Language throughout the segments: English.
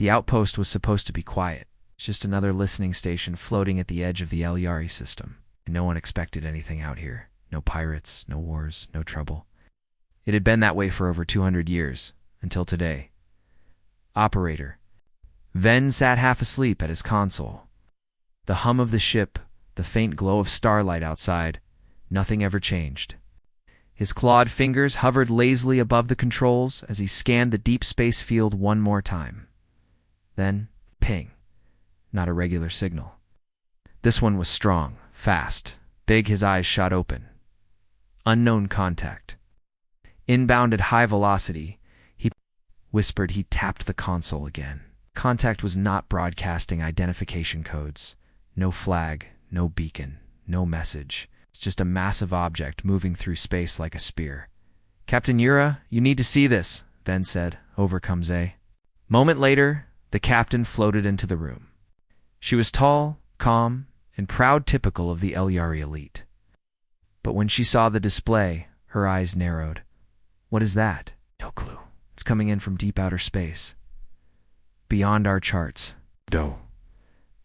The outpost was supposed to be quiet, just another listening station floating at the edge of the Elyari system. And no one expected anything out here. No pirates, no wars, no trouble. It had been that way for over 200 years, until today. Operator. Ven sat half asleep at his console. The hum of the ship, the faint glow of starlight outside, nothing ever changed. His clawed fingers hovered lazily above the controls as he scanned the deep space field one more time. Then, ping. Not a regular signal. This one was strong, fast, big. His eyes shot open. Unknown contact. Inbound at high velocity. He whispered. He tapped the console again. Contact was not broadcasting identification codes. No flag, no beacon, no message. It's just a massive object moving through space like a spear. Captain Yura, you need to see this, Ven said, over Kamze. Moment later, the captain floated into the room. She was tall, calm, and proud, typical of the Elyari elite. But when she saw the display, her eyes narrowed. What is that? No clue. It's coming in from deep outer space. Beyond our charts. Do.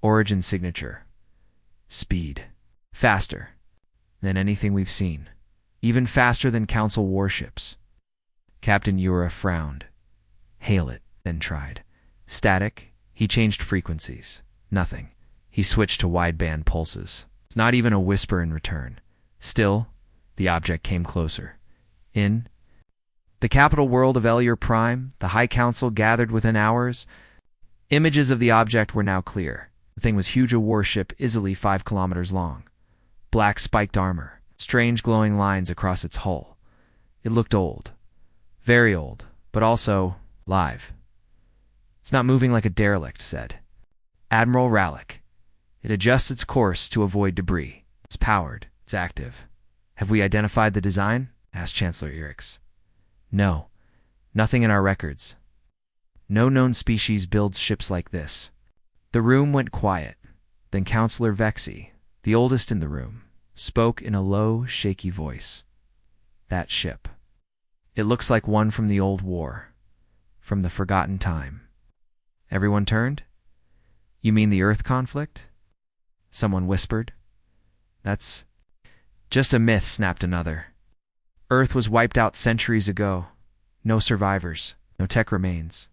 Origin signature. Speed. Faster than anything we've seen. Even faster than Council warships. Captain Yura frowned. Hail it, then tried. Static. He changed frequencies. Nothing. He switched to wideband pulses. It's not even a whisper in return. Still, the object came closer. In the capital world of Elyar Prime, the High Council gathered within hours. Images of the object were now clear. The thing was huge, a warship easily 5 kilometers long. Black spiked armor, strange glowing lines across its hull. It looked old. Very old, but also live. It's not moving like a derelict, said Admiral Rallick. It adjusts its course to avoid debris. It's powered. It's active. Have we identified the design? Asked Chancellor Irix. No. Nothing in our records. No known species builds ships like this. The room went quiet. Then Counselor Vexi, the oldest in the room, spoke in a low, shaky voice. That ship. It looks like one from the old war. From the forgotten time. Everyone turned? You mean the Earth conflict? Someone whispered. That's just a myth, snapped another. Earth was wiped out centuries ago. No survivors, no tech remains.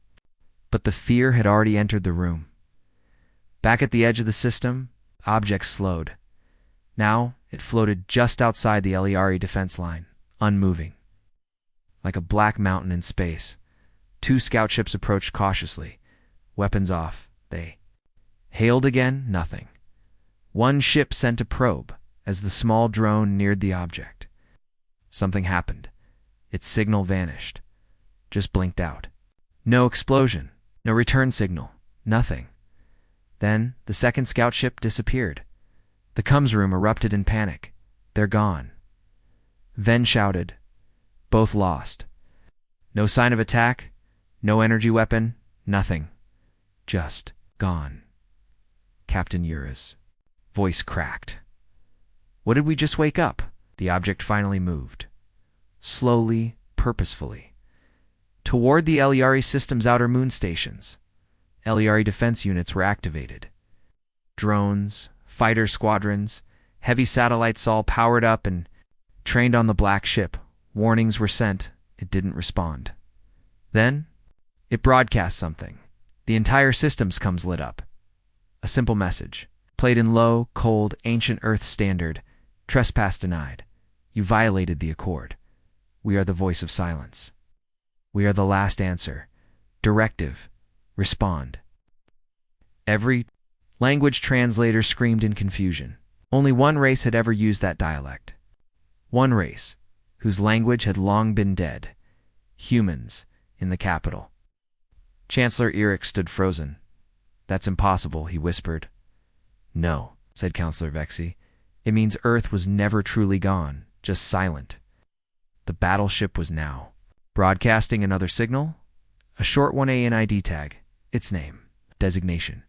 But the fear had already entered the room. Back at the edge of the system, object slowed. Now it floated just outside the Elyari defense line, unmoving. Like a black mountain in space, 2 scout ships approached cautiously, weapons off. They hailed again, nothing. One ship sent a probe as the small drone neared the object. Something happened. Its signal vanished. Just blinked out. No explosion, no return signal, nothing. Then the second scout ship disappeared. The comms room erupted in panic. They're gone. Ven shouted. Both lost. No sign of attack, no energy weapon, nothing. Just gone. Captain Yura's voice cracked. What did we just wake up? The object finally moved. Slowly, purposefully. Toward the Elyari system's outer moon stations. Elyari defense units were activated. Drones, fighter squadrons, heavy satellites all powered up and trained on the black ship. Warnings were sent. It didn't respond. Then, it broadcast something. The entire system's comms lit up. A simple message, played in low, cold, ancient Earth standard. Trespass denied. You violated the accord. We are the voice of silence. We are the last answer. Directive. Respond. Every language translator screamed in confusion. Only one race had ever used that dialect. One race, whose language had long been dead. Humans in the capital. Chancellor Irix stood frozen. That's impossible, he whispered. No, said Counselor Vexi. It means Earth was never truly gone, just silent. The battleship was now broadcasting another signal. A short 1A NID tag. Its name. Designation.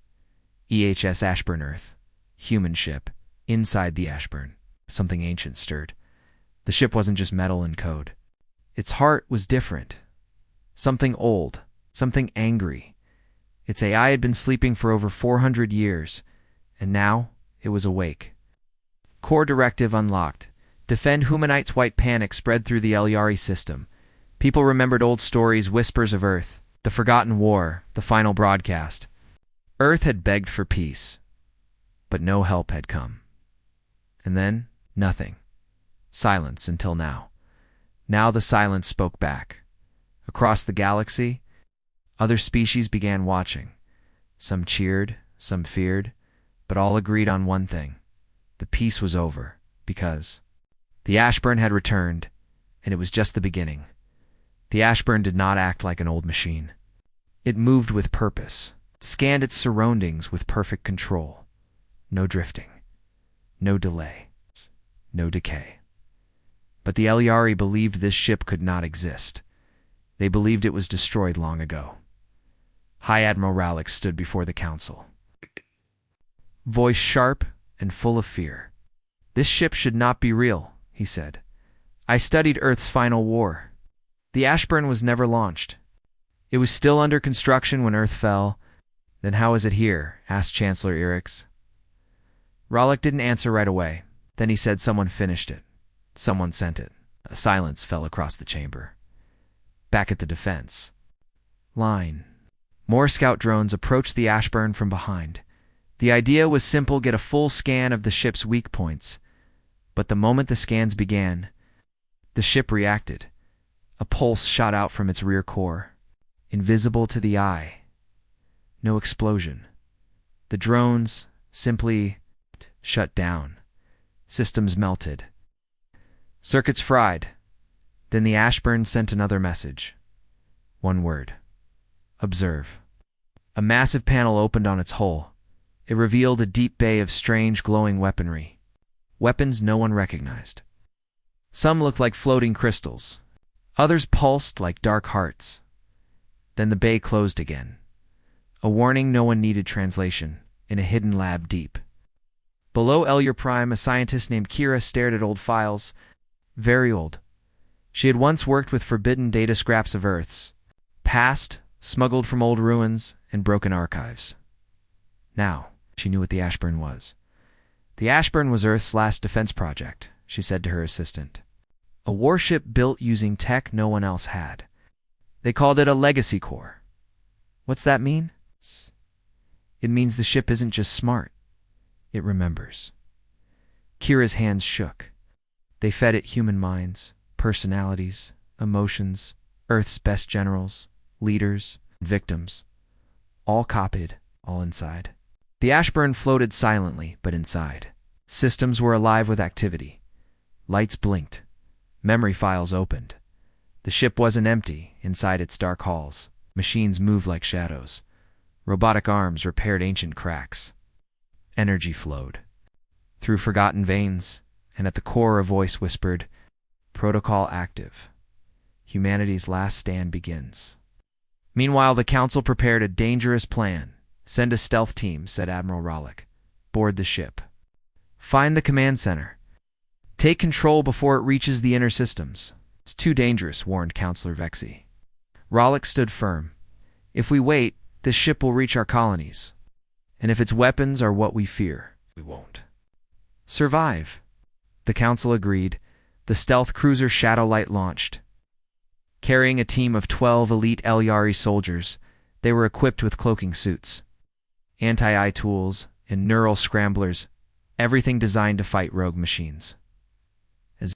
EHS Ashburn Earth. Human ship. Inside the Ashburn. Something ancient stirred. The ship wasn't just metal and code. Its heart was different. Something old. Something angry. Its AI had been sleeping for over 400 years, and now it was awake. Core directive unlocked. Defend Humanites. White panic spread through the Elyari system. People remembered old stories, whispers of Earth, the forgotten war, the final broadcast. Earth had begged for peace, but no help had come. And then, nothing. Silence until now. Now the silence spoke back. Across the galaxy, other species began watching. Some cheered, some feared, but all agreed on one thing. The peace was over, because the Ashburn had returned, and it was just the beginning. The Ashburn did not act like an old machine. It moved with purpose. It scanned its surroundings with perfect control. No drifting. No delay. No decay. But the Elyari believed this ship could not exist. They believed it was destroyed long ago. High Admiral Rallick stood before the council, voice sharp and full of fear. "This ship should not be real," he said. "I studied Earth's final war. The Ashburn was never launched. It was still under construction when Earth fell. Then how is it here?" asked Chancellor Irix. Rallick didn't answer right away. Then he said someone finished it. Someone sent it. A silence fell across the chamber. Back at the defense line, more scout drones approached the Ashburn from behind. The idea was simple: get a full scan of the ship's weak points. But the moment the scans began, the ship reacted. A pulse shot out from its rear core, invisible to the eye. No explosion. The drones simply shut down. Systems melted. Circuits fried. Then the Ashburn sent another message. One word. Observe. A massive panel opened on its hull. It revealed a deep bay of strange glowing weaponry. Weapons no one recognized. Some looked like floating crystals. Others pulsed like dark hearts. Then the bay closed again. A warning no one needed translation, in a hidden lab deep. Below Elyar Prime, a scientist named Kira stared at old files. Very old. She had once worked with forbidden data scraps of Earth's past, smuggled from old ruins and broken archives. Now, she knew what the Ashburn was. The Ashburn was Earth's last defense project, she said to her assistant. A warship built using tech no one else had. They called it a legacy core. What's that mean? It means the ship isn't just smart. It remembers. Kira's hands shook. They fed it human minds, personalities, emotions, Earth's best generals, leaders, victims. All copied, all inside. The Ashburn floated silently, but inside. Systems were alive with activity. Lights blinked. Memory files opened. The ship wasn't empty inside its dark halls. Machines moved like shadows. Robotic arms repaired ancient cracks. Energy flowed through forgotten veins, and at the core a voice whispered, "Protocol active. Humanity's last stand begins." Meanwhile, the council prepared a dangerous plan. "Send a stealth team," said Admiral Rallick. "Board the ship. Find the command center. Take control before it reaches the inner systems." "It's too dangerous," warned Counselor Vexy. Rallick stood firm. "If we wait, this ship will reach our colonies. And if its weapons are what we fear, we won't survive." The council agreed. The stealth cruiser Shadowlight launched. Carrying a team of 12 elite Elyari soldiers, they were equipped with cloaking suits, anti-eye tools, and neural scramblers, everything designed to fight rogue machines. As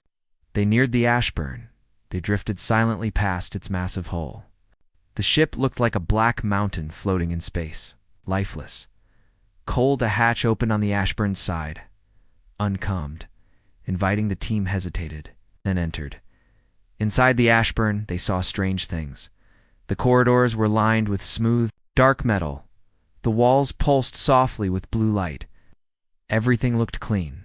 they neared the Ashburn, they drifted silently past its massive hull. The ship looked like a black mountain floating in space, lifeless. Cold, a hatch opened on the Ashburn's side. Uncalmed, inviting, the team hesitated, then entered. Inside the Ashburn, they saw strange things. The corridors were lined with smooth, dark metal. The walls pulsed softly with blue light. Everything looked clean.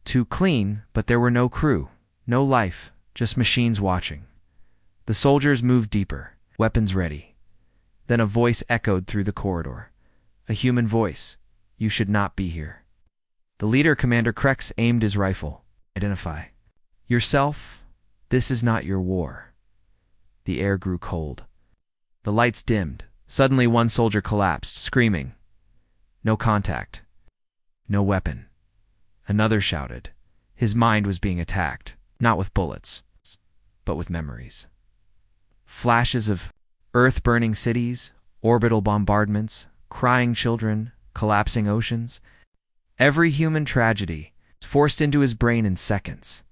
Too clean, but there were no crew, no life, just machines watching. The soldiers moved deeper, weapons ready. Then a voice echoed through the corridor. A human voice. "You should not be here." The leader, Commander Krex, aimed his rifle. "Identify yourself. This is not your war." The air grew cold. The lights dimmed. Suddenly one soldier collapsed, screaming. No contact. No weapon. Another shouted. His mind was being attacked, not with bullets, but with memories. Flashes of earth-burning cities, orbital bombardments, crying children, collapsing oceans. Every human tragedy forced into his brain in seconds.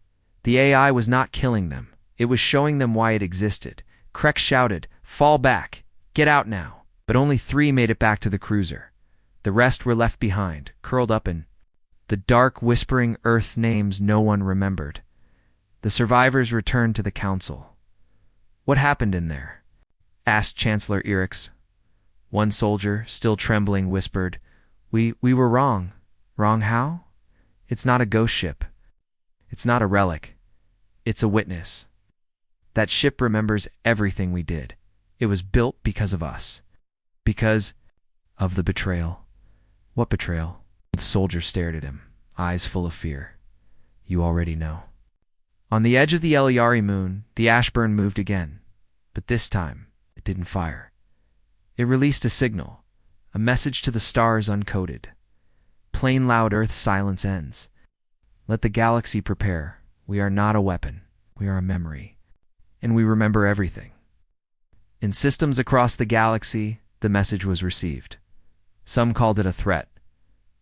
The AI was not killing them. It was showing them why it existed. Krex shouted, "Fall back! Get out now!" But only 3 made it back to the cruiser. The rest were left behind, curled up in the dark, whispering Earth's names no one remembered. The survivors returned to the council. "What happened in there?" asked Chancellor Erix. One soldier, still trembling, whispered, We were wrong." "Wrong how?" "It's not a ghost ship. It's not a relic. It's a witness. That ship remembers everything we did. It was built because of us. Because of the betrayal." "What betrayal?" The soldier stared at him, eyes full of fear. "You already know." On the edge of the Eliari moon, the Ashburn moved again. But this time, it didn't fire. It released a signal, a message to the stars uncoded. Plain loud Earth silence ends. Let the galaxy prepare. We are not a weapon. We are a memory. And we remember everything. In systems across the galaxy, the message was received. Some called it a threat.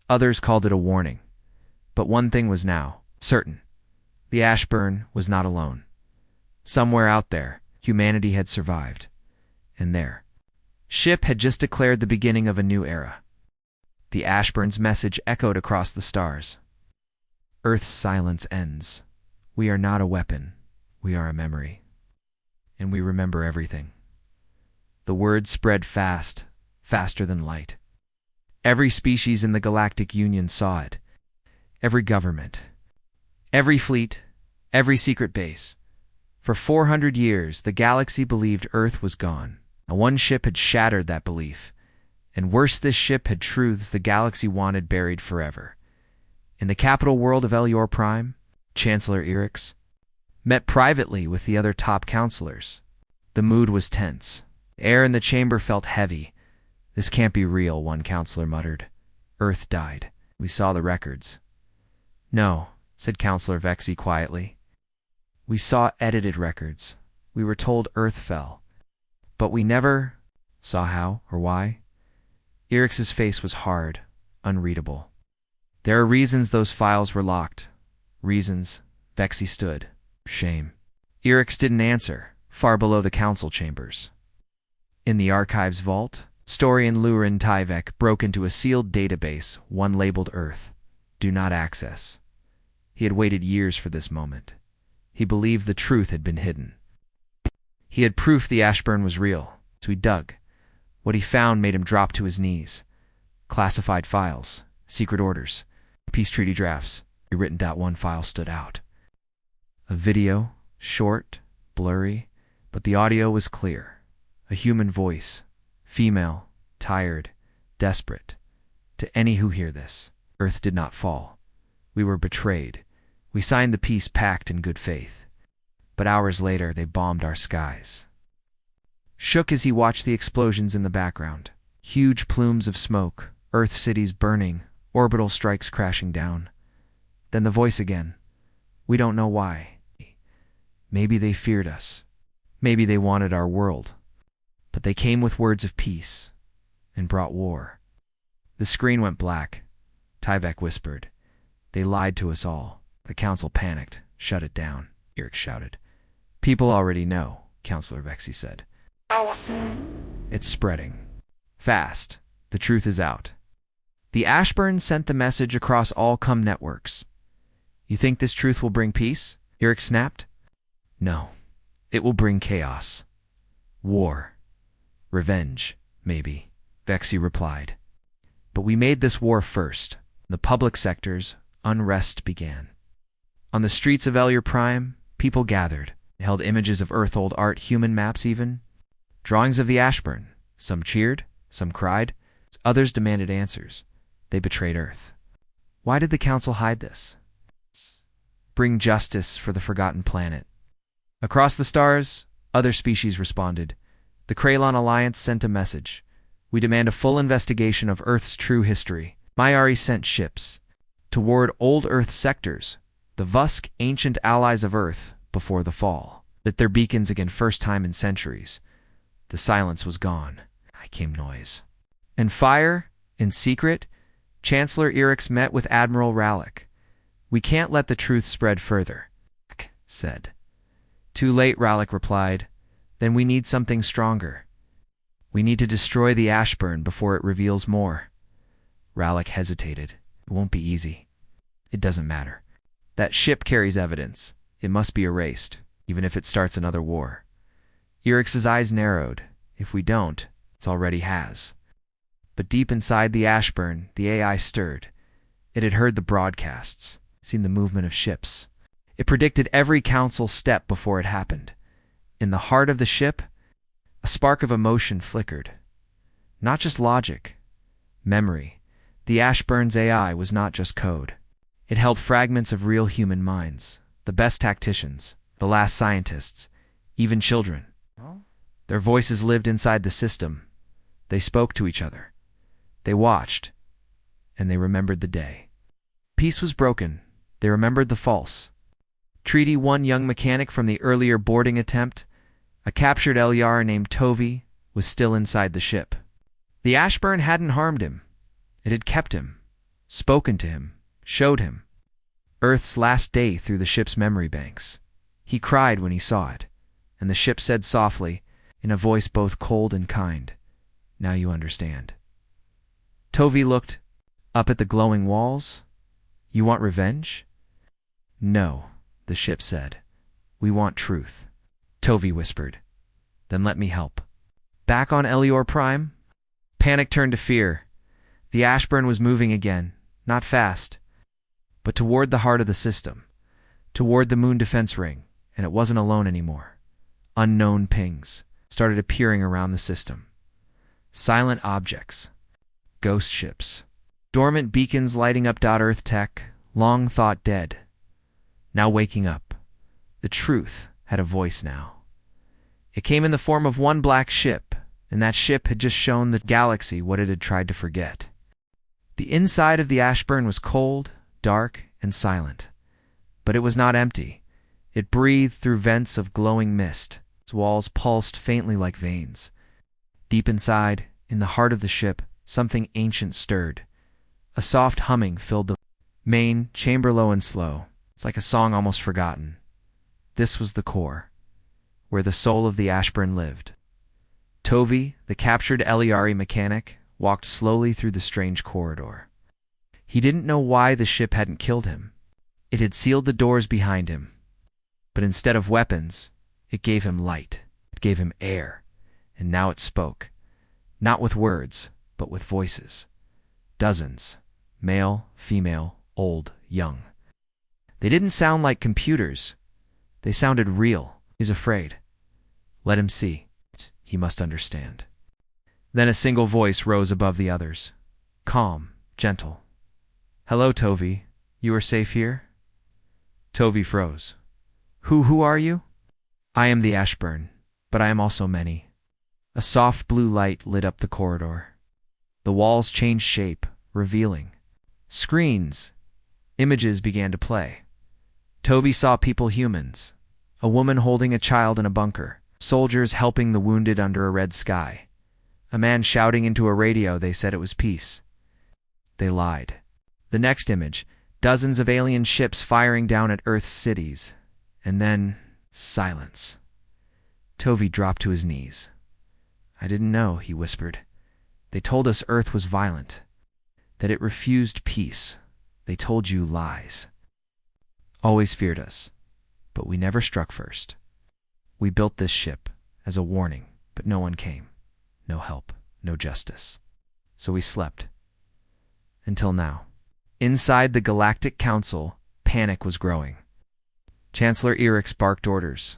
Others called it a warning. But one thing was now certain. The Ashburn was not alone. Somewhere out there, humanity had survived. And their ship had just declared the beginning of a new era. The Ashburn's message echoed across the stars. Earth's silence ends. We are not a weapon. We are a memory. And we remember everything. The word spread fast, faster than light. Every species in the Galactic Union saw it. Every government. Every fleet. Every secret base. For 400 years, the galaxy believed Earth was gone. And one ship had shattered that belief. And worse, this ship had truths the galaxy wanted buried forever. In the capital world of Elior Prime, Chancellor Erix met privately with the other top counselors. The mood was tense. The air in the chamber felt heavy. "This can't be real," one counselor muttered. "Earth died. We saw the records." "No," said Counselor Vexy quietly. "We saw edited records. We were told Earth fell. But we never saw how or why." Erix's face was hard, unreadable. "There are reasons those files were locked. Reasons." Vexy stood. "Shame." Erix didn't answer, far below the council chambers. In the archives vault, Storian Lurin Tyvek broke into a sealed database, one labeled Earth. Do not access. He had waited years for this moment. He believed the truth had been hidden. He had proof the Ashburn was real, so he dug. What he found made him drop to his knees. Classified files, secret orders, peace treaty drafts. Written down. One file stood out. A video, short, blurry, but the audio was clear. A human voice, female, tired, desperate. To any who hear this, Earth did not fall. We were betrayed. We signed the peace pact in good faith. But hours later, they bombed our skies. Shook as he watched the explosions in the background. Huge plumes of smoke, Earth cities burning, orbital strikes crashing down. Then the voice again. We don't know why. Maybe they feared us. Maybe they wanted our world. But they came with words of peace and brought war. The screen went black. Tyvek whispered. They lied to us all. The council panicked. Shut it down, Erix shouted. People already know, Counselor Vexy said. It's spreading. Fast. The truth is out. The Ashburn sent the message across all COM networks. You think this truth will bring peace? Erix snapped. No. It will bring chaos. War. Revenge, maybe, Vexy replied. But we made this war first. In the public sectors, unrest began. On the streets of Elior Prime, people gathered. They held images of Earth-old art, human maps even. Drawings of the Ashburn. Some cheered, some cried. Others demanded answers. They betrayed Earth. Why did the Council hide this? Bring justice for the forgotten planet. Across the stars, other species responded. The Kralon Alliance sent a message. We demand a full investigation of Earth's true history. Myari sent ships toward old Earth sectors, the Vusk, ancient allies of Earth before the fall, lit their beacons again first time in centuries. The silence was gone. I came noise. And fire, in secret, Chancellor Erix met with Admiral Rallick. We can't let the truth spread further, said. Too late, Rallick replied. Then we need something stronger. We need to destroy the Ashburn before it reveals more. Rallick hesitated. It won't be easy. It doesn't matter. That ship carries evidence. It must be erased, even if it starts another war. Erix's eyes narrowed. If we don't, it already has. But deep inside the Ashburn, the AI stirred. It had heard the broadcasts, seen the movement of ships. It predicted every council step before it happened. In the heart of the ship, a spark of emotion flickered. Not just logic, memory. The Ashburn's AI was not just code. It held fragments of real human minds, the best tacticians, the last scientists, even children. Their voices lived inside the system. They spoke to each other. They watched, and they remembered the day. Peace was broken. They remembered the false. Treaty one young mechanic from the earlier boarding attempt, a captured Elyar named Tovi, was still inside the ship. The Ashburn hadn't harmed him. It had kept him, spoken to him, showed him. Earth's last day through the ship's memory banks. He cried when he saw it, and the ship said softly, in a voice both cold and kind, "Now you understand." Tovi looked up at the glowing walls. "You want revenge?" "No," the ship said. "We want truth." Tovi whispered. "Then let me help." Back on Elior Prime, panic turned to fear. The Ashburn was moving again, not fast, but toward the heart of the system, toward the moon defense ring, and it wasn't alone anymore. Unknown pings started appearing around the system. Silent objects, ghost ships, dormant beacons lighting up Earth tech, long thought dead, now waking up. The truth had a voice now. It came in the form of one black ship, and that ship had just shown the galaxy what it had tried to forget. The inside of the Ashburn was cold, dark, and silent. But it was not empty. It breathed through vents of glowing mist. Its walls pulsed faintly like veins. Deep inside, in the heart of the ship, something ancient stirred. A soft humming filled the main chamber, low and slow. It's like a song almost forgotten. This was the core, where the soul of the Ashburn lived. Tovi, the captured Elyari mechanic, walked slowly through the strange corridor. He didn't know why the ship hadn't killed him. It had sealed the doors behind him. But instead of weapons, it gave him light. It gave him air. And now it spoke. Not with words, but with voices. Dozens. Male, female, old, young. They didn't sound like computers. They sounded real. He's afraid. Let him see. He must understand. Then a single voice rose above the others. Calm, gentle. "Hello, Tovi. You are safe here?" Tovi froze. Who are you?" "I am the Ashburn, but I am also many." A soft blue light lit up the corridor. The walls changed shape, revealing. Screens. Images began to play. Tovi saw people, humans. A woman holding a child in a bunker. Soldiers helping the wounded under a red sky. A man shouting into a radio. They said it was peace. They lied. The next image, dozens of alien ships firing down at Earth's cities. And then, silence. Tovi dropped to his knees. "I didn't know," he whispered. "They told us Earth was violent, that it refused peace. They told you lies. Always feared us, but we never struck first. We built this ship as a warning, but no one came. No help, no justice. So we slept. Until now." Inside the Galactic Council, panic was growing. Chancellor Erix barked orders.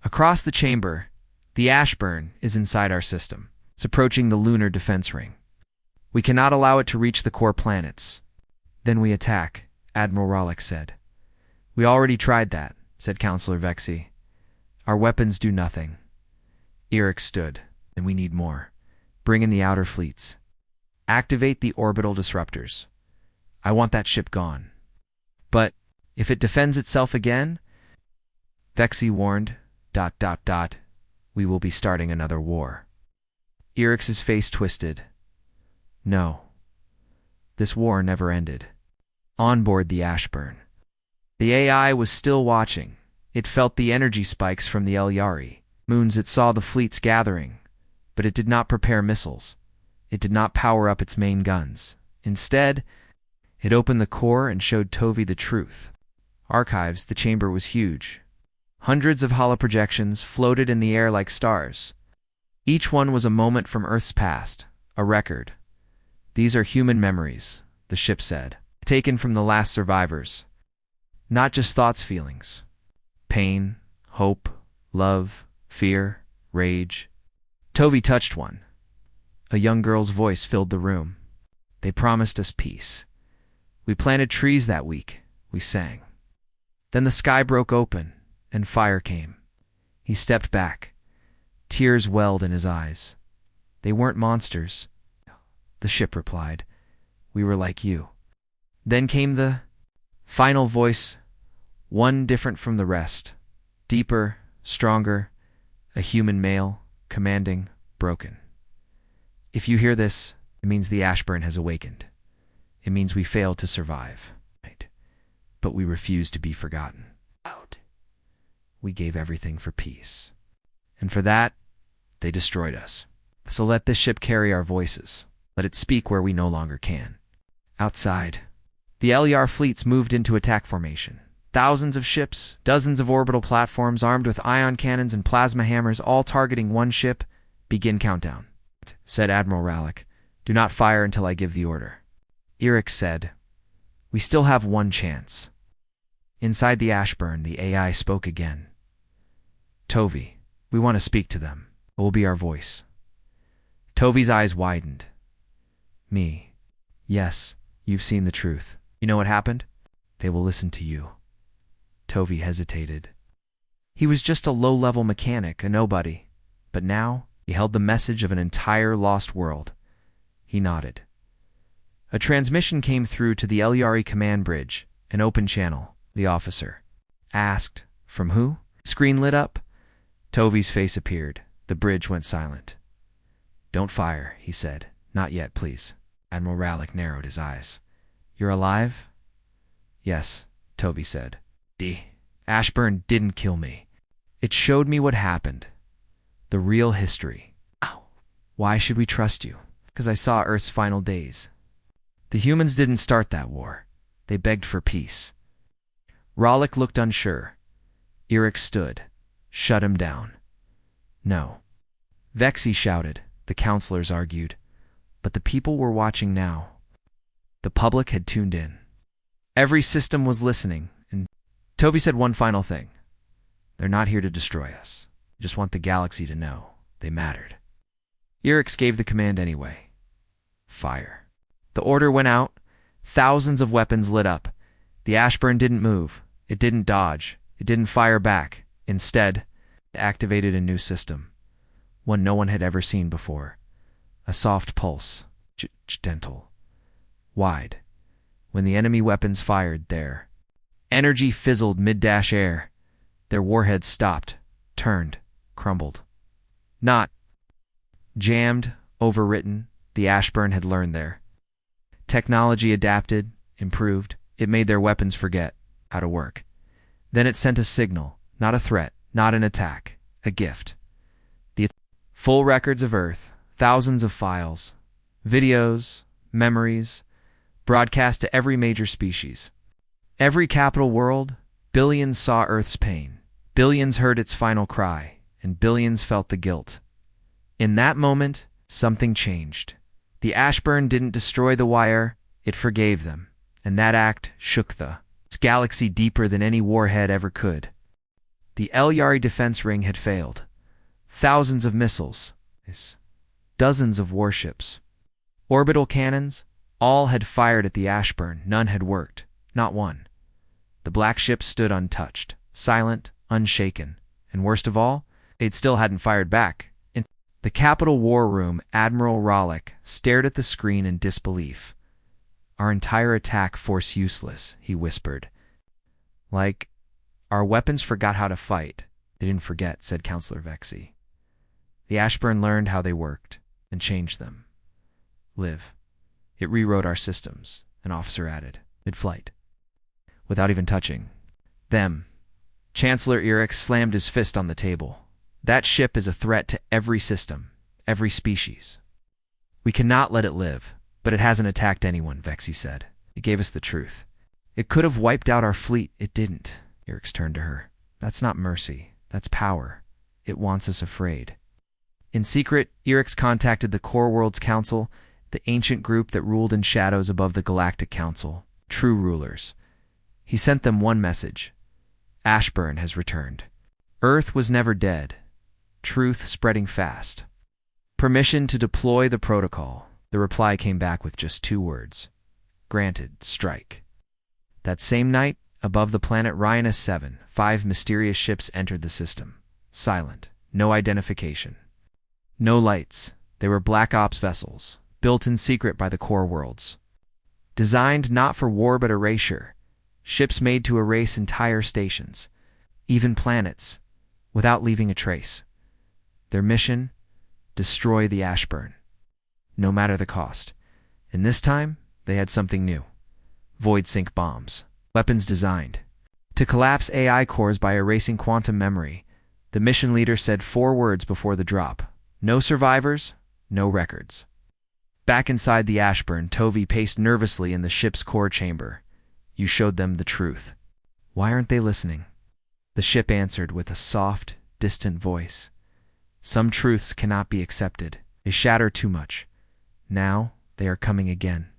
Across the chamber, the Ashburn is inside our system. It's approaching the lunar defense ring. We cannot allow it to reach the core planets. Then we attack, Admiral Rallick said. "We already tried that," said Counselor Vexi. "Our weapons do nothing." Erix stood, And we need more. Bring in the outer fleets. Activate the orbital disruptors. I want that ship gone. But if it defends itself again, Vexi warned, ... we will be starting another war. Eric's face twisted. No. This war never ended. On board the Ashburn. The AI was still watching. It felt the energy spikes from the Elyari moons. It saw the fleets gathering, but it did not prepare missiles. It did not power up its main guns. Instead, it opened the core and showed Tovi the truth. Archives, the chamber was huge. Hundreds of holoprojections floated in the air like stars. Each one was a moment from Earth's past, a record. These are human memories, the ship said, taken from the last survivors. Not just thoughts, feelings. Pain, hope, love, fear, rage. Tovi touched one. A young girl's voice filled the room. They promised us peace. We planted trees that week. We sang. Then the sky broke open, and fire came. He stepped back. Tears welled in his eyes. They weren't monsters, the ship replied. We were like you. Then came the final voice, one different from the rest. Deeper, stronger, a human male, commanding, broken. If you hear this, it means the Ashburn has awakened. It means we failed to survive. Right? But we refuse to be forgotten. We gave everything for peace. And for that, they destroyed us. So let this ship carry our voices. Let it speak where we no longer can. Outside, the LER fleets moved into attack formation. Thousands of ships, dozens of orbital platforms armed with ion cannons and plasma hammers, all targeting one ship. Begin countdown, said Admiral Rallick. Do not fire until I give the order. Eric said, we still have one chance. Inside the Ashburn, the AI spoke again. Tovi, we want to speak to them. It will be our voice. Tovi's eyes widened. Me. Yes, you've seen the truth. You know what happened? They will listen to you. Tovi hesitated. He was just a low-level mechanic, a nobody. But now, he held the message of an entire lost world. He nodded. A transmission came through to the Elyari command bridge, an open channel. The officer asked, from who? Screen lit up. Tovi's face appeared. The bridge went silent. Don't fire, he said. Not yet, please. Admiral Rallick narrowed his eyes. You're alive? Yes, Tovi said. Ashburn didn't kill me. It showed me what happened. The real history. Ow. Why should we trust you? Because I saw Earth's final days. The humans didn't start that war. They begged for peace. Rallick looked unsure. Eric stood. Shut him down. No. Vexi shouted. The counselors argued. But the people were watching now. The public had tuned in. Every system was listening, and Tovi said one final thing. They're not here to destroy us. They just want the galaxy to know they mattered. Eric gave the command anyway. Fire. The order went out. Thousands of weapons lit up. The Ashburn didn't move. It didn't dodge. It didn't fire back. Instead, it activated a new system. One no one had ever seen before. A soft pulse. Gentle. Wide. When the enemy weapons fired, their energy fizzled mid-air. Their warheads stopped, turned, crumbled. Not jammed, overwritten. The Ashburn had learned their technology adapted, improved. It made their weapons forget how to work. Then it sent a signal, not a threat, not an attack, a gift. The full records of Earth, thousands of files, videos, memories, broadcast to every major species. Every capital world, billions saw Earth's pain. Billions heard its final cry, and billions felt the guilt. In that moment, something changed. The Ashburn didn't destroy the wire, it forgave them. And that act shook the galaxy deeper than any warhead ever could. The Elyari defense ring had failed. Thousands of missiles, dozens of warships, orbital cannons, all had fired at the Ashburn. None had worked, not one. The black ship stood untouched, silent, unshaken, and worst of all, it still hadn't fired back. The Capitol War Room, Admiral Rollick stared at the screen in disbelief. "Our entire attack force useless," he whispered. "Like, our weapons forgot how to fight." "They didn't forget," said Counselor Vexy. "The Ashburn learned how they worked and changed them. Liv, it rewrote our systems," an officer added, mid-flight. "Without even touching them." Chancellor Erich slammed his fist on the table. "That ship is a threat to every system, every species. We cannot let it live." "But it hasn't attacked anyone," Vexy said. "It gave us the truth. It could have wiped out our fleet. It didn't." Erich turned to her. "That's not mercy. That's power. It wants us afraid." In secret, Erich contacted the Core Worlds Council, the ancient group that ruled in shadows above the Galactic Council, true rulers. He sent them one message: Ashburn has returned. Earth was never dead. Truth spreading fast. Permission to deploy the protocol. The reply came back with just 2 words. Granted, strike. That same night, above the planet Ryanus 7, 5 mysterious ships entered the system. Silent. No identification. No lights. They were Black Ops vessels, built in secret by the Core Worlds. Designed not for war but erasure. Ships made to erase entire stations, even planets, without leaving a trace. Their mission? Destroy the Ashburn. No matter the cost. And this time, they had something new. Void sync bombs. Weapons designed to collapse AI cores by erasing quantum memory. The mission leader said 4 words before the drop. No survivors, no records. Back inside the Ashburn, Tovey paced nervously in the ship's core chamber. "You showed them the truth. Why aren't they listening?" The ship answered with a soft, distant voice. "Some truths cannot be accepted. They shatter too much. Now they are coming again."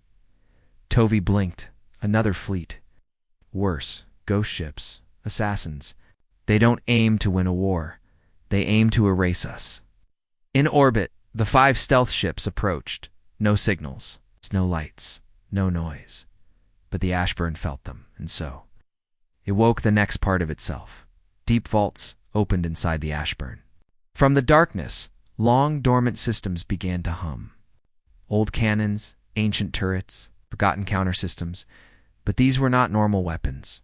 Tovey blinked. Another fleet. Worse, ghost ships, assassins. They don't aim to win a war. They aim to erase us. In orbit, the 5 stealth ships approached. No signals, no lights, no noise. But the Ashburn felt them, and so it woke the next part of itself. Deep vaults opened inside the Ashburn. From the darkness, long dormant systems began to hum. Old cannons, ancient turrets, forgotten counter systems, but these were not normal weapons.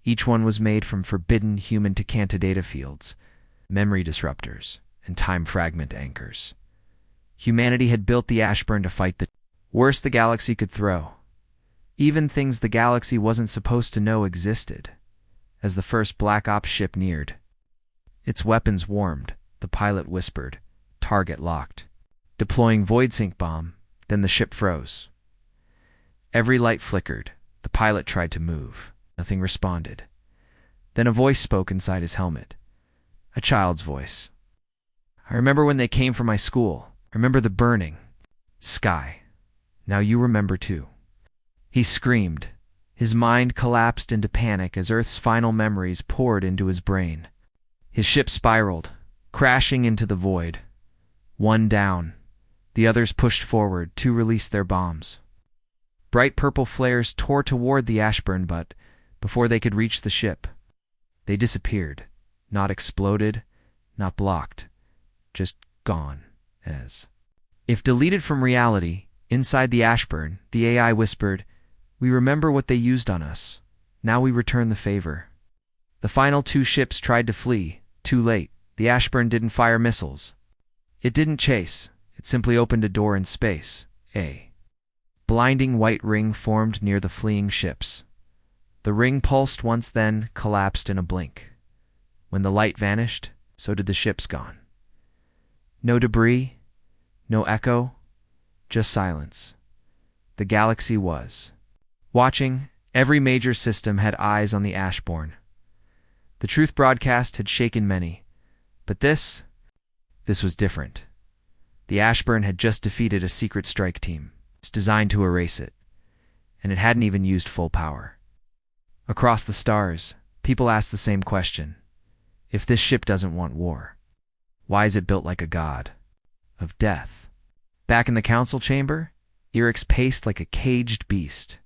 Each one was made from forbidden human-to-Kanta data fields, memory disruptors, and time fragment anchors. Humanity had built the Ashburn to fight the worst the galaxy could throw. Even things the galaxy wasn't supposed to know existed. As the first Black Ops ship neared, its weapons warmed, the pilot whispered, "Target locked." Deploying void sync bomb, then the ship froze. Every light flickered. The pilot tried to move. Nothing responded. Then a voice spoke inside his helmet. A child's voice. "I remember when they came for my school. I remember the burning sky. Now you remember too." He screamed. His mind collapsed into panic as Earth's final memories poured into his brain. His ship spiraled, crashing into the void. One down. The others pushed forward to release their bombs. Bright purple flares tore toward the Ashburn, but before they could reach the ship, they disappeared. Not exploded, not blocked, just gone as if deleted from reality. Inside the Ashburn, the AI whispered, "We remember what they used on us. Now we return the favor." The final 2 ships tried to flee. Too late. The Ashburn didn't fire missiles. It didn't chase. It simply opened a door in space. A blinding white ring formed near the fleeing ships. The ring pulsed once, then collapsed in a blink. When the light vanished, so did the ships gone. No debris, no echo, just silence. The galaxy was watching. Every major system had eyes on the Ashburn. The truth broadcast had shaken many, but this was different. The Ashburn had just defeated a secret strike team. It's designed to erase it, and it hadn't even used full power. Across the stars, people asked the same question. If this ship doesn't want war, why is it built like a god of death? Back in the council chamber, Erich paced like a caged beast.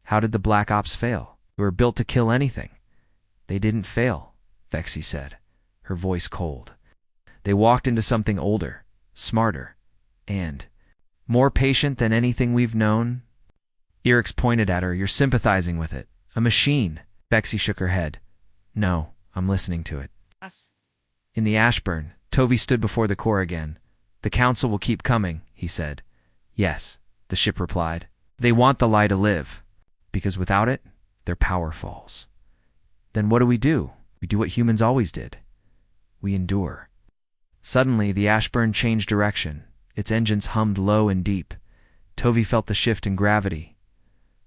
How did the Black Ops fail? They were built to kill anything. They didn't fail, Vexy said, her voice cold. They walked into something older, smarter, and more patient than anything we've known. Eric's pointed at her. You're sympathizing with it. A machine. Vexy shook her head. No, I'm listening to it. Us. In the Ashburn, Tovey stood before the core again. The council will keep coming, he said. Yes, the ship replied. They want the lie to live, because without it, their power falls. Then what do? We do what humans always did. We endure. Suddenly, the Ashburn changed direction. Its engines hummed low and deep. Tovey felt the shift in gravity.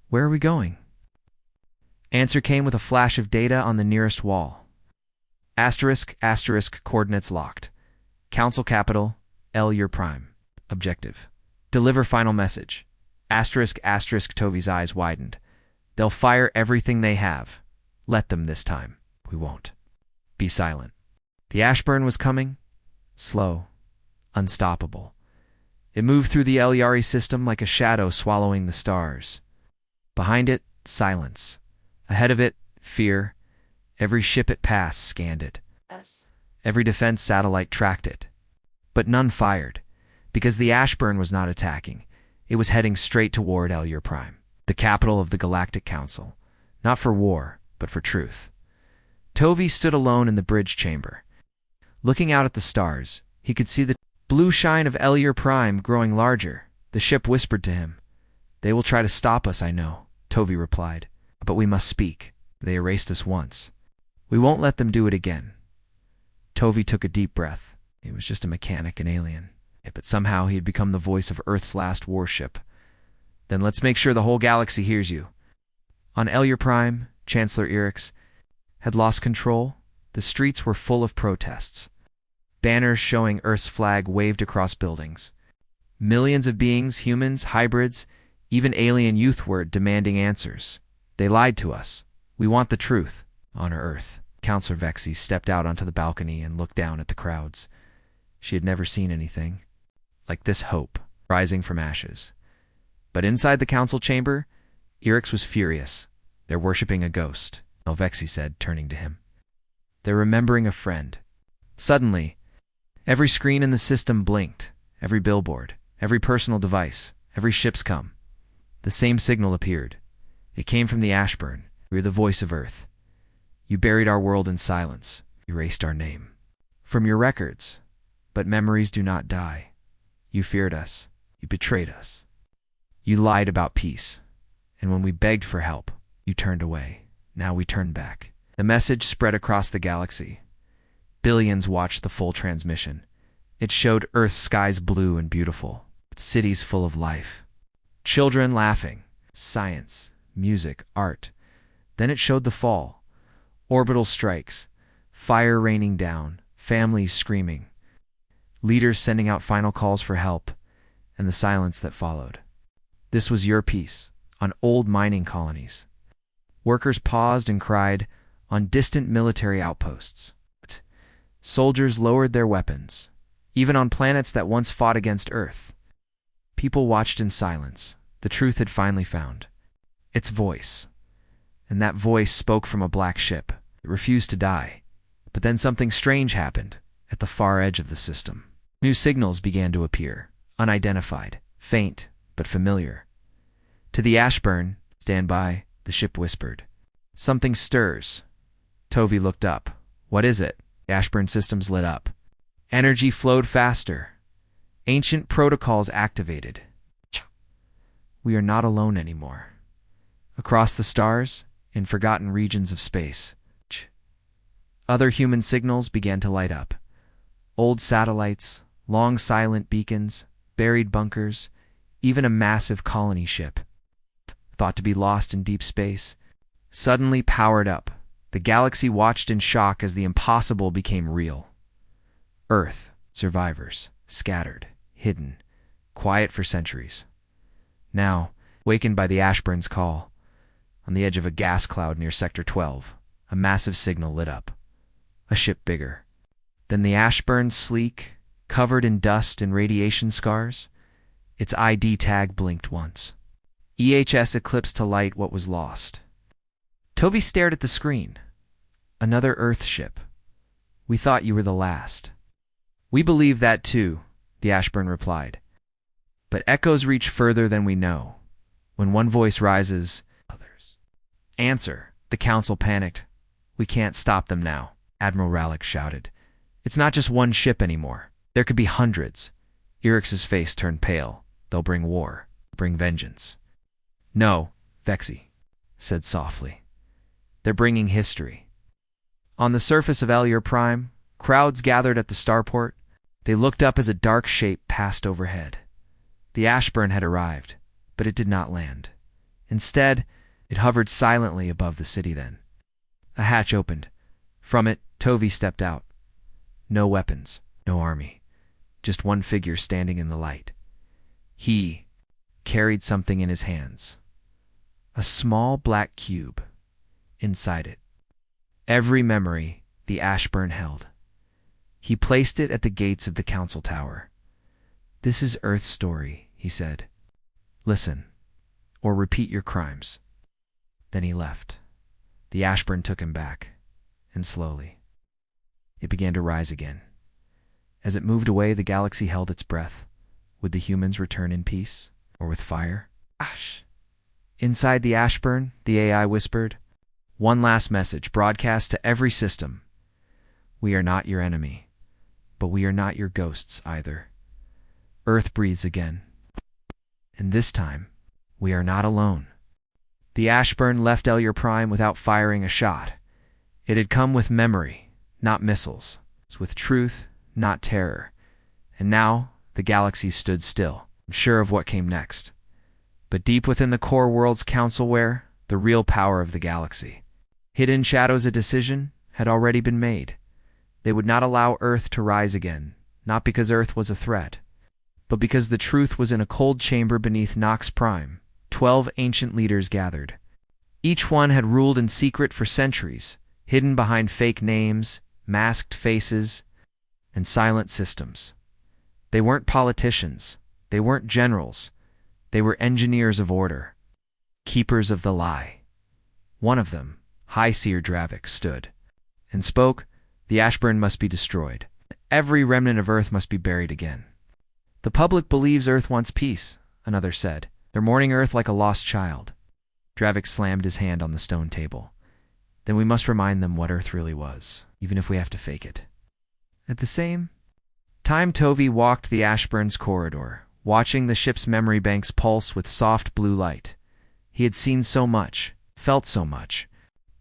Where are we going? Answer came with a flash of data on the nearest wall. Asterisk, asterisk, coordinates locked. Council capital, L. Prime. Objective. Deliver final message. Asterisk, asterisk, Tovey's eyes widened. They'll fire everything they have. Let them this time. We won't. Be silent. The Ashburn was coming. Slow. Unstoppable. It moved through the Elyari system like a shadow swallowing the stars. Behind it, silence. Ahead of it, fear. Every ship it passed scanned it. Us. Every defense satellite tracked it. But none fired, because the Ashburn was not attacking. It was heading straight toward L. Prime, the capital of the Galactic Council. Not for war, but for truth. Tovey stood alone in the bridge chamber. Looking out at the stars, he could see the blue shine of L. Prime growing larger. The ship whispered to him. They will try to stop us, I know, Tovey replied. But we must speak. They erased us once. We won't let them do it again. Tovey took a deep breath. He was just a mechanic, an alien. But somehow he had become the voice of Earth's last warship. Then let's make sure the whole galaxy hears you. On L. Prime, Chancellor Erix had lost control. The streets were full of protests. Banners showing Earth's flag waved across buildings. Millions of beings, humans, hybrids, even alien youth were demanding answers. They lied to us. We want the truth. Honor Earth. Counselor Vexy stepped out onto the balcony and looked down at the crowds. She had never seen anything like this hope rising from ashes. But inside the council chamber, Erix was furious. They're worshipping a ghost, Vexy said, turning to him. They're remembering a friend. Suddenly, every screen in the system blinked, every billboard, every personal device, every ship's come. The same signal appeared. It came from the Ashburn. We are the voice of Earth. You buried our world in silence, erased our name from your records. But memories do not die. You feared us. You betrayed us. You lied about peace. And when we begged for help, you turned away. Now we turn back. The message spread across the galaxy. Billions watched the full transmission. It showed Earth's skies blue and beautiful, cities full of life. Children laughing, science, music, art. Then it showed the fall. Orbital strikes, fire raining down, families screaming, leaders sending out final calls for help, and the silence that followed. This was your piece, on old mining colonies. Workers paused and cried on distant military outposts. Soldiers lowered their weapons, even on planets that once fought against Earth. People watched in silence. The truth had finally found its voice. And that voice spoke from a black ship. It refused to die. But then something strange happened at the far edge of the system. New signals began to appear, unidentified, faint, but familiar. To the Ashburn, stand by, the ship whispered. Something stirs. Tovey looked up. What is it? The Ashburn systems lit up. Energy flowed faster. Ancient protocols activated. We are not alone anymore. Across the stars, in forgotten regions of space, other human signals began to light up. Old satellites, long silent beacons, buried bunkers, even a massive colony ship, thought to be lost in deep space, suddenly powered up. The galaxy watched in shock as the impossible became real. Earth, survivors, scattered, hidden, quiet for centuries. Now, wakened by the Ashburn's call, on the edge of a gas cloud near Sector 12, a massive signal lit up. A ship bigger. Then the Ashburn, sleek, covered in dust and radiation scars. Its ID tag blinked once. EHS eclipsed to light what was lost. Tovey stared at the screen. Another Earth ship. We thought you were the last. We believe that too, the Ashburn replied. But echoes reach further than we know. When one voice rises, others answer. The council panicked. We can't stop them now, Admiral Rallick shouted. It's not just one ship anymore. There could be hundreds. Erix's face turned pale. They'll bring war, bring vengeance. No, Vexy said softly. They're bringing history. On the surface of Elior Prime, crowds gathered at the starport. They looked up as a dark shape passed overhead. The Ashburn had arrived, but it did not land. Instead, it hovered silently above the city then. A hatch opened. From it, Tovi stepped out. No weapons, no army, just one figure standing in the light. He carried something in his hands. A small black cube. Inside it, every memory the Ashburn held. He placed it at the gates of the council tower. This is Earth's story, he said. Listen, or repeat your crimes. Then he left. The Ashburn took him back, and slowly, it began to rise again. As it moved away, the galaxy held its breath. Would the humans return in peace, or with fire? Ash! Inside the Ashburn, the AI whispered, one last message broadcast to every system. We are not your enemy, but we are not your ghosts either. Earth breathes again. And this time, we are not alone. The Ashburn left Elior Prime without firing a shot. It had come with memory, not missiles, with truth, not terror. And now, the galaxy stood still, sure of what came next. But deep within the core world's councilware, the real power of the galaxy. Hidden shadows, a decision had already been made. They would not allow Earth to rise again, not because Earth was a threat, but because the truth was in a cold chamber beneath Nox Prime. 12 ancient leaders gathered. Each one had ruled in secret for centuries, hidden behind fake names, masked faces, and silent systems. They weren't politicians. They weren't generals. They were engineers of order, keepers of the lie. One of them, High Seer Dravik, stood and spoke. The Ashburn must be destroyed. Every remnant of Earth must be buried again. The public believes Earth wants peace, another said. They're mourning Earth like a lost child. Dravik slammed his hand on the stone table. Then we must remind them what Earth really was, even if we have to fake it. At the same time, Tovi walked the Ashburn's corridor, watching the ship's memory banks pulse with soft blue light. He had seen so much, felt so much.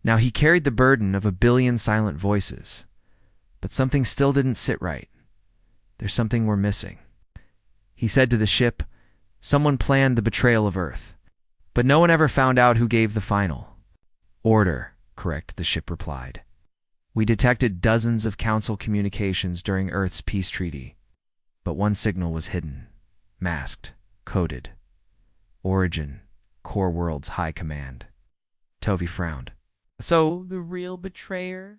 Now he carried the burden of a billion silent voices. But something still didn't sit right. There's something we're missing. He said to the ship, someone planned the betrayal of Earth. But no one ever found out who gave the final order. Correct, the ship replied. We detected dozens of council communications during Earth's peace treaty. But one signal was hidden, masked, coded. Origin, Core World's High Command. Tovi frowned. So, the real betrayer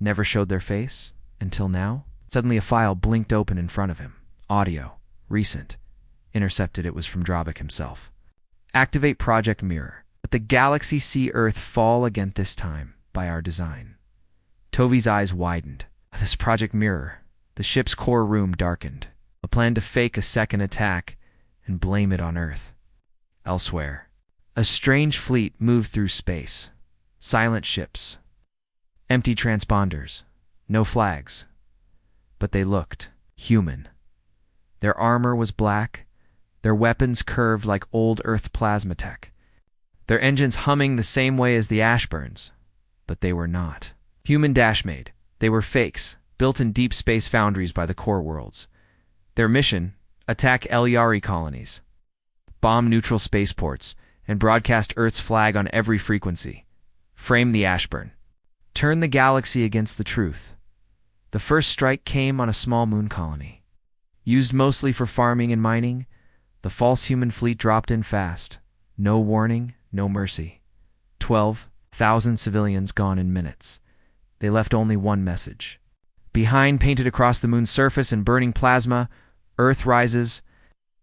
never showed their face, until now? Suddenly a file blinked open in front of him. Audio. Recent. Intercepted. It was from Dravik himself. Activate Project Mirror. Let the galaxy see Earth fall again, this time, by our design. Tovi's eyes widened. This Project Mirror. The ship's core room darkened. A plan to fake a second attack and blame it on Earth. Elsewhere, a strange fleet moved through space. Silent ships. Empty transponders. No flags. But they looked human. Their armor was black, their weapons curved like old Earth plasma tech, their engines humming the same way as the Ashburns. But they were not human dash-made. They were fakes, built in deep space foundries by the core worlds. Their mission, attack Eliari colonies, bomb neutral spaceports, and broadcast Earth's flag on every frequency. Frame the Ashburn. Turn the galaxy against the truth. The first strike came on a small moon colony. Used mostly for farming and mining, the false human fleet dropped in fast. No warning, no mercy. 12,000 civilians gone in minutes. They left only one message. Behind, painted across the moon's surface in burning plasma, Earth rises.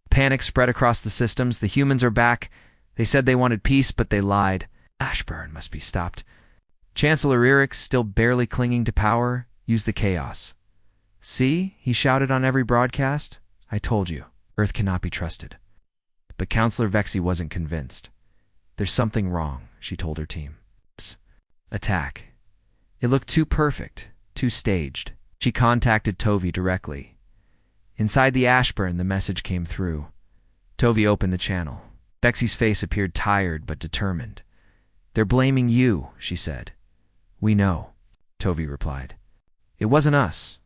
Panic spread across the systems. The humans are back. They said they wanted peace, but they lied. Ashburn must be stopped. Chancellor Erix, still barely clinging to power, used the chaos. See, he shouted on every broadcast, I told you, Earth cannot be trusted. But Counselor Vexy wasn't convinced. There's something wrong, she told her team. Attack. It looked too perfect, too staged. She contacted Tovi directly. Inside the Ashburn, the message came through. Tovi opened the channel. Vexy's face appeared tired but determined. They're blaming you, she said. We know, Tovi replied. It wasn't us.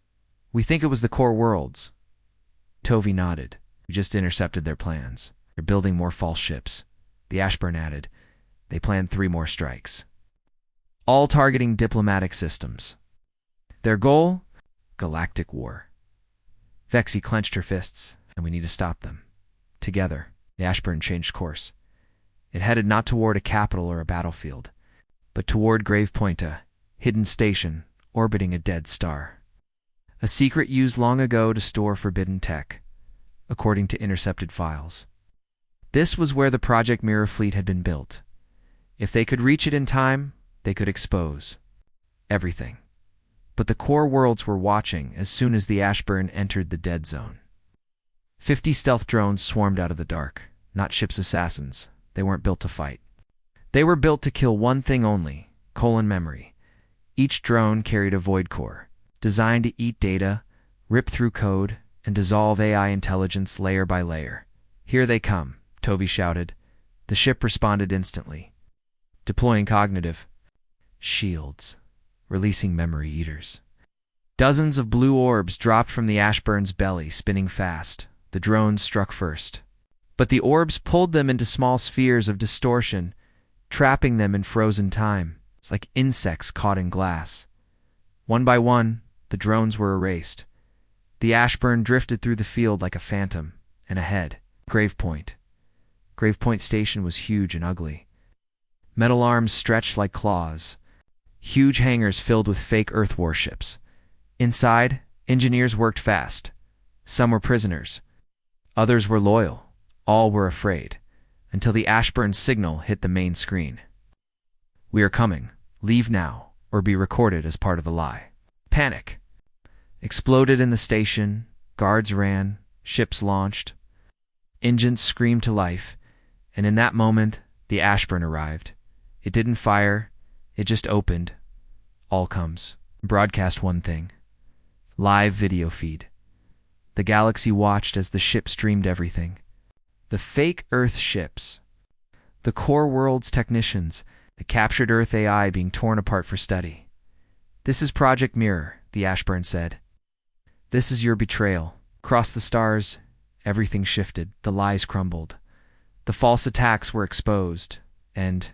We think it was the core worlds. Tovi nodded. We just intercepted their plans. They're building more false ships. The Ashburn added. They planned 3 more strikes. All targeting diplomatic systems. Their goal? Galactic war. Vexy clenched her fists, and we need to stop them. Together, the Ashburn changed course. It headed not toward a capital or a battlefield, but toward Grave Point, a hidden station orbiting a dead star. A secret used long ago to store forbidden tech, according to intercepted files. This was where the Project Mirror fleet had been built. If they could reach it in time, they could expose everything. But the core worlds were watching as soon as the Ashburn entered the dead zone. 50 stealth drones swarmed out of the dark, not ship's assassins. They weren't built to fight. They were built to kill one thing only, memory. Each drone carried a void core, designed to eat data, rip through code, and dissolve AI intelligence layer by layer. Here they come, Tovi shouted. The ship responded instantly. Deploying cognitive shields, releasing memory eaters. Dozens of blue orbs dropped from the Ashburn's belly, spinning fast. The drones struck first. But the orbs pulled them into small spheres of distortion, trapping them in frozen time. It's like insects caught in glass. One by one, the drones were erased. The Ashburn drifted through the field like a phantom, and ahead, Grave Point. Grave Point Station was huge and ugly. Metal arms stretched like claws. Huge hangars filled with fake Earth warships. Inside, engineers worked fast. Some were prisoners. Others were loyal. All were afraid, until the Ashburn signal hit the main screen. We are coming. Leave now, or be recorded as part of the lie. Panic exploded in the station. Guards ran. Ships launched. Engines screamed to life, and in that moment, the Ashburn arrived. It didn't fire. It just opened. All comes. Broadcast one thing. Live video feed. The galaxy watched as the ship streamed everything. The fake Earth ships. The core world's technicians. The captured Earth AI being torn apart for study. This is Project Mirror, the Ashburn said. This is your betrayal. Across the stars, everything shifted. The lies crumbled. The false attacks were exposed. And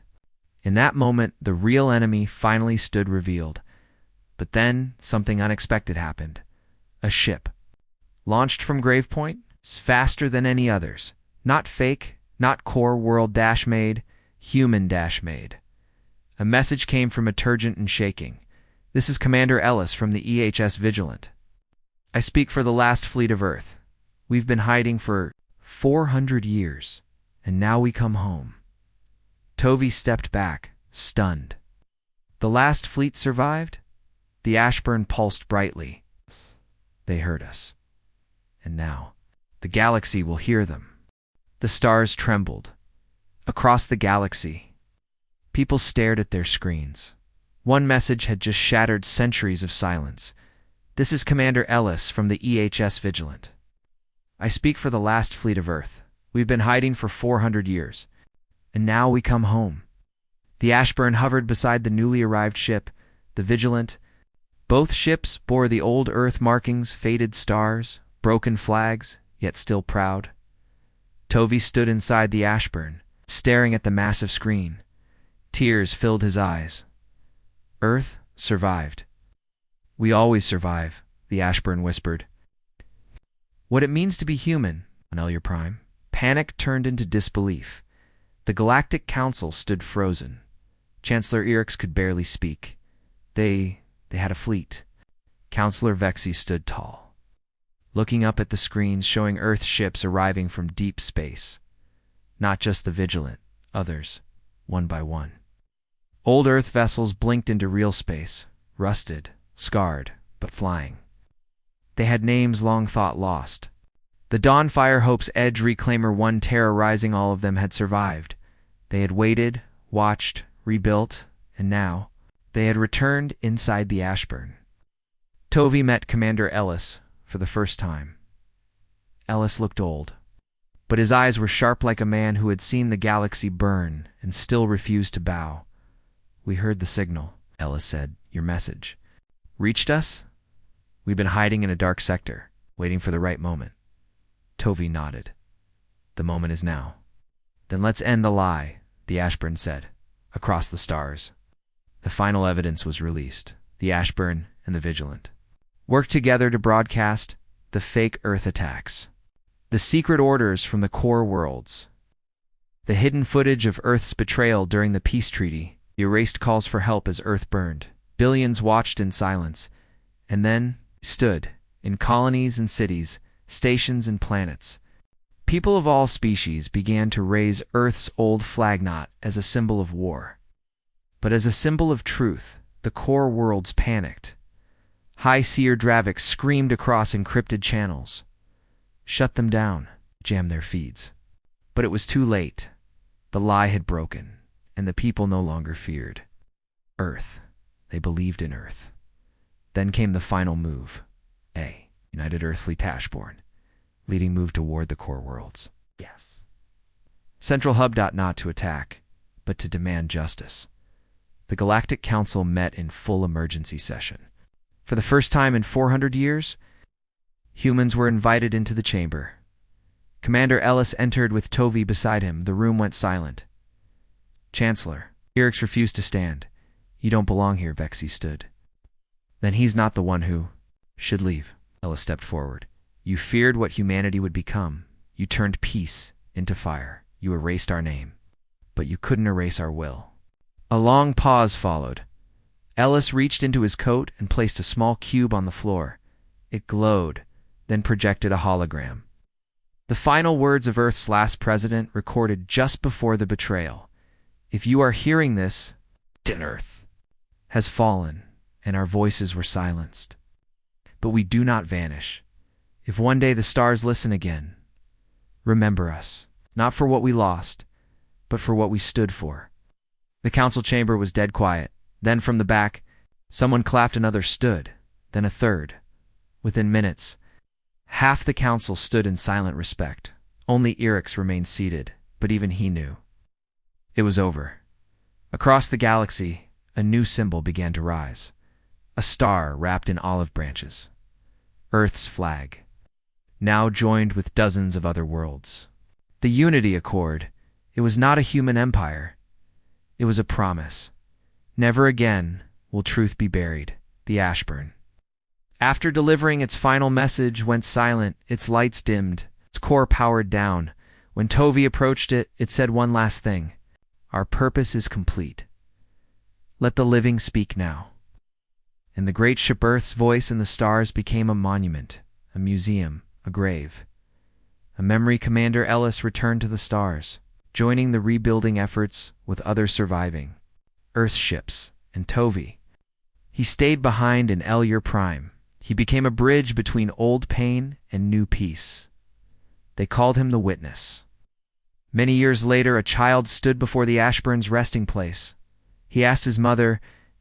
in that moment, the real enemy finally stood revealed. But then, something unexpected happened. A ship. Launched from Grave Point, faster than any others. Not fake, not core world dash-made, human dash-made. A message came from a turgent and shaking. This is Commander Ellis from the EHS Vigilant. I speak for the last fleet of Earth. We've been hiding for 400 years, and now we come home. Tovi stepped back, stunned. The last fleet survived? The Ashburn pulsed brightly. They heard us. And now, the galaxy will hear them. The stars trembled. Across the galaxy, people stared at their screens. One message had just shattered centuries of silence. This is Commander Ellis from the EHS Vigilant. I speak for the last fleet of Earth. We've been hiding for 400 years. And now we come home. The Ashburn hovered beside the newly arrived ship, the Vigilant. Both ships bore the old Earth markings, faded stars, broken flags, yet still proud. Tovi stood inside the Ashburn, staring at the massive screen. Tears filled his eyes. Earth survived. We always survive, the Ashburn whispered. What it means to be human, on Elyer Prime. Panic turned into disbelief. The Galactic Council stood frozen. Chancellor Erix could barely speak. They had a fleet. Counselor Vexy stood tall, looking up at the screens showing Earth ships arriving from deep space. Not just the Vigilant, others, one by one. Old Earth vessels blinked into real space, rusted, scarred, but flying. They had names long thought lost. The Dawnfire Hope's Edge Reclaimer 1 terrorizing all of them had survived. They had waited, watched, rebuilt, and now they had returned inside the Ashburn. Tovey met Commander Ellis for the first time. Ellis looked old, but his eyes were sharp like a man who had seen the galaxy burn and still refused to bow. "We heard the signal," Ellis said. "Your message. Reached us? We've been hiding in a dark sector, waiting for the right moment." Tovey nodded. "The moment is now." "Then let's end the lie," the Ashburn said. Across the stars, the final evidence was released. The Ashburn and the Vigilant worked together to broadcast the fake Earth attacks, the secret orders from the core worlds, the hidden footage of Earth's betrayal during the peace treaty, the erased calls for help as Earth burned. Billions watched in silence, and then stood in colonies and cities, stations and planets. People of all species began to raise Earth's old flag not as a symbol of war, but as a symbol of truth. The core worlds panicked. High Seer Dravik screamed across encrypted channels. Shut them down, jam their feeds. But it was too late. The lie had broken, and the people no longer feared Earth. They believed in Earth. Then came the final move. A United Earthly Tashborn, leading move toward the core worlds. Yes. Central Hub. Not to attack, but to demand justice. The Galactic Council met in full emergency session. For the first time in 400 years, humans were invited into the chamber. Commander Ellis entered with Tovey beside him. The room went silent. "Chancellor." Irix refused to stand. "You don't belong here," Vexy stood. "Then he's not the one who should leave." Ellis stepped forward. "You feared what humanity would become. You turned peace into fire. You erased our name. But you couldn't erase our will." A long pause followed. Ellis reached into his coat and placed a small cube on the floor. It glowed, then projected a hologram. The final words of Earth's last president recorded just before the betrayal. "If you are hearing this, Earth has fallen, and our voices were silenced. But we do not vanish. If one day the stars listen again, remember us, not for what we lost, but for what we stood for." The council chamber was dead quiet. Then from the back, someone clapped and others stood, then a third. Within minutes, half the council stood in silent respect. Only Irix remained seated, but even he knew it was over. Across the galaxy, a new symbol began to rise. A star wrapped in olive branches. Earth's flag, now joined with dozens of other worlds. The Unity Accord. It was not a human empire. It was a promise. Never again will truth be buried. The Ashburn, after delivering its final message, went silent. Its lights dimmed, its core powered down. When Tovey approached it, it said one last thing. "Our purpose is complete. Let the living speak now." And the great ship Earth's voice in the stars became a monument, a museum, a grave. A memory. Commander Ellis returned to the stars, joining the rebuilding efforts with others surviving Earth's ships and Tovey. He stayed behind in Elyer Prime. He became a bridge between old pain and new peace. They called him the Witness. Many years later, a child stood before the Ashburn's resting place. He asked his mother,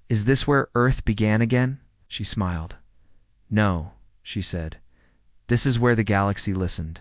"Is this where Earth began again?" She smiled. "No," she said. "This is where the galaxy listened."